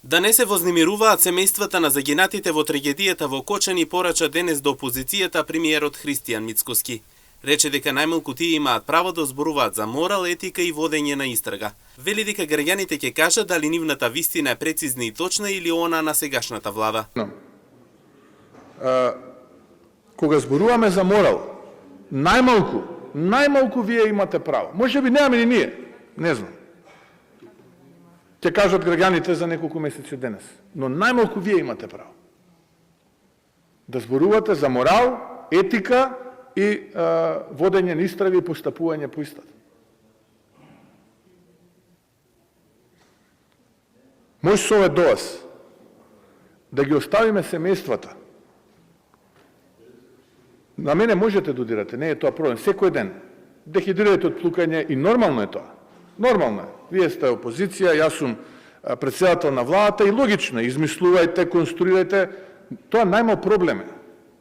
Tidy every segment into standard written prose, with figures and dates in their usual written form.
Да не се вознемируваат семејствата на загинатите во трагедијата во Кочани порача денес до опозицијата премиерот Христијан Мицкоски. Рече дека најмалку тие имаат право да зборуваат за морал, етика и водење на истрага. Вели дека граѓаните ќе кажат дали нивната вистина е прецизна и точна или она на сегашната влада. Кога зборуваме за морал, најмалку вие имате право. Можеби немаме ни ние, не знам. Ќе кажат граѓаните за неколку месеци денес. Но најмалку вие имате право. Да зборувате за морал, етика и водење на истрага и постапување по истата. Мој совет до вас да ги оставиме семејствата. На мене можете да удирате, не е тоа проблем. Секој ден дехидрирате од плукање и нормално е тоа. Нормално е. Вие сте опозиција, јас сум председател на владата и логично е. Измислувајте, конструирајте. Тоа најмал проблем е.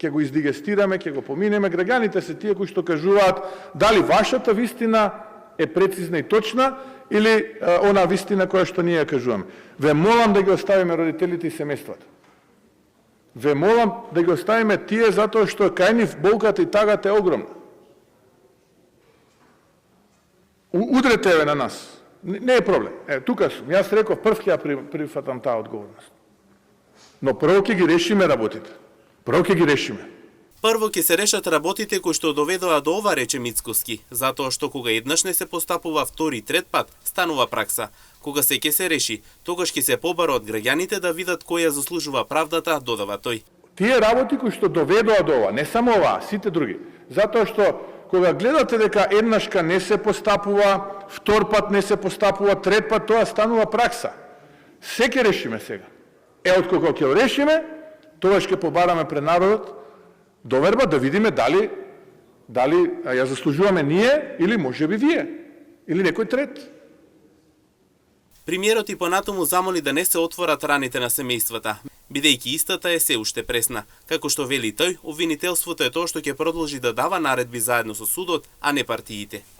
Ќе го издигестираме, ќе го поминеме. Граѓаните се тие кои што кажуваат дали вашата вистина е прецизна и точна или она вистина која што ние ја кажуваме. Ве молам да ги оставиме родителите и семејствата. Ве молам да ги оставиме тие затоа што кај нив болката и тагата е огромна. Удрете ве на нас. Не е проблем. Тука сум. Јас реков прв ќе ја прифатам таа одговорност. Но прво ќе ги решиме работите. Прво ќе ги решиме. Прво ќе се решат работите кои што доведоа до ова, рече Мицкоски, затоа што кога еднаш не се постапува втори и трет пат, станува пракса. Кога се ќе се реши, тогаш ќе се побара од граѓаните да видат кој ја заслужува правдата, додава тој. Тие работи кои што доведоа до ова, не само ова, сите други. Затоа што кога гледате дека еднашка не се постапува, втор пат не се постапува, трет пат, тоа станува пракса. Се ќе решиме сега. Откако ќе решиме, тогаш ќе побараме пред народот доверба да видиме дали ја заслужуваме ние или можеби вие или некој трет. Премиерот и понатаму замоли да не се отворат раните на семејствата, бидејќи истата е се уште пресна. Како што вели тој, обвинителството е тоа што ќе продолжи да дава наредби заедно со судот, а не партиите.